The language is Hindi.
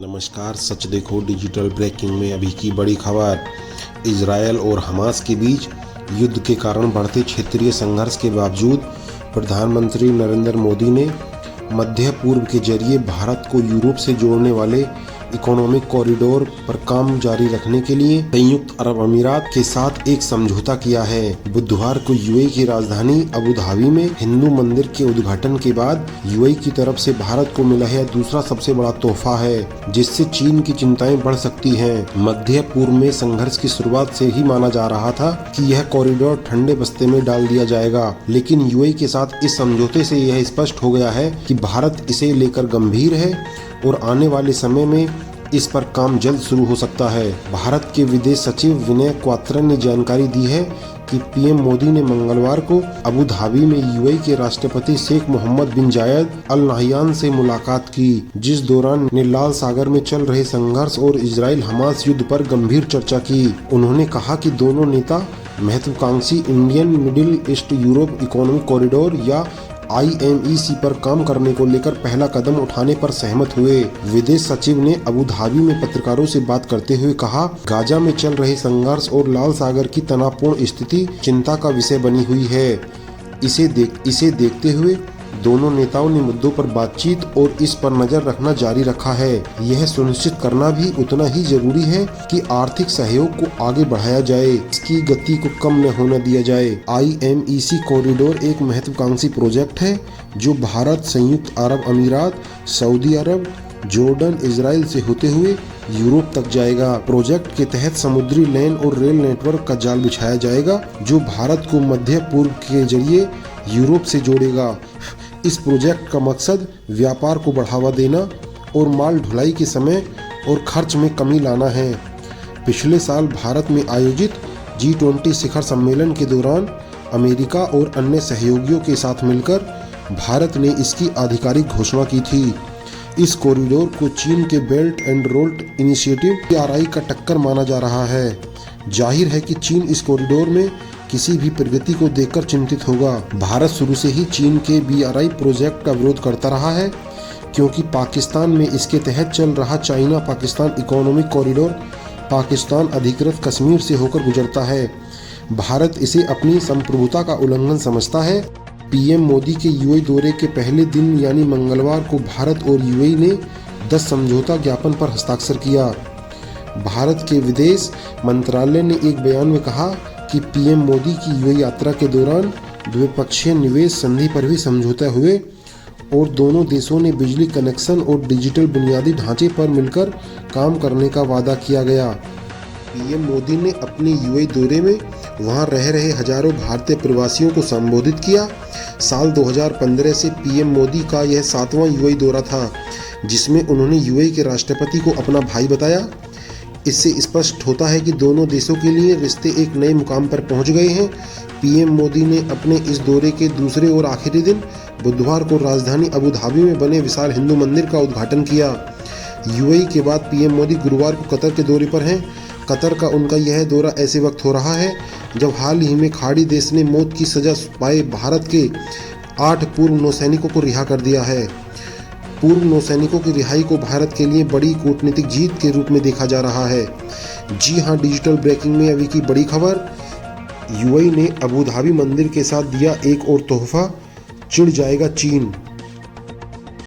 नमस्कार, सच देखो डिजिटल ब्रेकिंग में अभी की बड़ी खबर। इजरायल और हमास के बीच युद्ध के कारण बढ़ते क्षेत्रीय संघर्ष के बावजूद प्रधानमंत्री नरेंद्र मोदी ने मध्य पूर्व के जरिए भारत को यूरोप से जोड़ने वाले इकोनॉमिक कॉरिडोर पर काम जारी रखने के लिए संयुक्त अरब अमीरात के साथ एक समझौता किया है। बुधवार को यूएई की राजधानी अबू धाबी में हिंदू मंदिर के उद्घाटन के बाद यूएई की तरफ से भारत को मिला यह दूसरा सबसे बड़ा तोहफा है, जिससे चीन की चिंताएं बढ़ सकती हैं। मध्य पूर्व में संघर्ष की शुरुआत से ही माना जा रहा था कि यह कॉरिडोर ठंडे बस्ते में डाल दिया जाएगा, लेकिन यूएई के साथ इस समझौते से यह स्पष्ट हो गया है कि भारत इसे लेकर गंभीर है और आने वाले समय में इस पर काम जल्द शुरू हो सकता है। भारत के विदेश सचिव विनय क्वात्रा ने जानकारी दी है कि पीएम मोदी ने मंगलवार को अबू धाबी में यूएई के राष्ट्रपति शेख मोहम्मद बिन जायद अल नाह्यान से मुलाकात की, जिस दौरान ने लाल सागर में चल रहे संघर्ष और इजराइल हमास युद्ध पर गंभीर चर्चा की। उन्होंने कहा कि दोनों नेता महत्वाकांक्षी Indian middle east Europe economic corridor या IMEC पर काम करने को लेकर पहला कदम उठाने पर सहमत हुए। विदेश सचिव ने अबू धाबी में पत्रकारों से बात करते हुए कहा, गाजा में चल रहे संघर्ष और लाल सागर की तनावपूर्ण स्थिति चिंता का विषय बनी हुई है। इसे देखते हुए दोनों नेताओं ने मुद्दों पर बातचीत और इस पर नजर रखना जारी रखा है। यह सुनिश्चित करना भी उतना ही जरूरी है कि आर्थिक सहयोग को आगे बढ़ाया जाए, इसकी गति को कम न होने दिया जाए। IMEC कॉरिडोर एक महत्वाकांक्षी प्रोजेक्ट है जो भारत, संयुक्त अरब अमीरात, सऊदी अरब, जॉर्डन, इजराइल से होते हुए यूरोप तक जाएगा। प्रोजेक्ट के तहत समुद्री लेन और रेल नेटवर्क का जाल बिछाया जाएगा जो भारत को मध्य पूर्व के जरिए यूरोप से जोड़ेगा। इस प्रोजेक्ट का मकसद व्यापार को बढ़ावा देना और माल ढुलाई के समय और खर्च में कमी लाना है। पिछले साल भारत में आयोजित G20 शिखर सम्मेलन के दौरान अमेरिका और अन्य सहयोगियों के साथ मिलकर भारत ने इसकी आधिकारिक घोषणा की थी। इस कॉरिडोर को चीन के belt and road initiative BRI का टक्कर माना जा रहा है। जाहिर है कि चीन इस कॉरिडोर में किसी भी प्रगति को देखकर चिंतित होगा। भारत शुरू से ही चीन के BRI प्रोजेक्ट का विरोध करता रहा है, क्योंकि पाकिस्तान में इसके तहत चल रहा China Pakistan economic corridor Pakistan अधिकृत कश्मीर से होकर गुजरता है। भारत इसे अपनी संप्रभुता का उल्लंघन समझता है। पीएम मोदी के यूएई दौरे के पहले दिन यानी मंगलवार को भारत और यूएई ने 10 समझौता ज्ञापन पर हस्ताक्षर किया। भारत के विदेश मंत्रालय ने एक बयान में कहा कि पीएम मोदी की यूएई यात्रा के दौरान द्विपक्षीय निवेश संधि पर भी समझौते हुए और दोनों देशों ने बिजली कनेक्शन और डिजिटल बुनियादी ढांचे पर मिलकर काम करने का वादा किया गया। पीएम मोदी ने अपने यूएई दौरे में वहां रह रहे हजारों भारतीय प्रवासियों को संबोधित किया। साल 2015 से पीएम मोदी का यह 7वां यूएई दौरा था, जिसमें उन्होंने यूएई के राष्ट्रपति को अपना भाई बताया। इससे स्पष्ट होता है कि दोनों देशों के लिए रिश्ते एक नए मुकाम पर पहुंच गए हैं। पीएम मोदी ने अपने इस दौरे के दूसरे और आखिरी दिन बुधवार को राजधानी अबू धाबी में बने विशाल हिंदू मंदिर का उद्घाटन किया। यूएई के बाद पीएम मोदी गुरुवार को कतर के दौरे पर हैं। कतर का उनका यह दौरा ऐसे वक्त हो रहा है जब हाल ही में खाड़ी देश ने मौत की सजा पाए भारत के 8 पूर्व नौसैनिकों को रिहा कर दिया है। पूर्व नौसैनिकों की रिहाई को भारत के लिए बड़ी कूटनीतिक जीत के रूप में देखा जा रहा है। जी हां, डिजिटल ब्रेकिंग में अभी की बड़ी खबर। यूएई ने अबू धाबी मंदिर के साथ दिया एक और तोहफा, चिढ़ जाएगा चीन।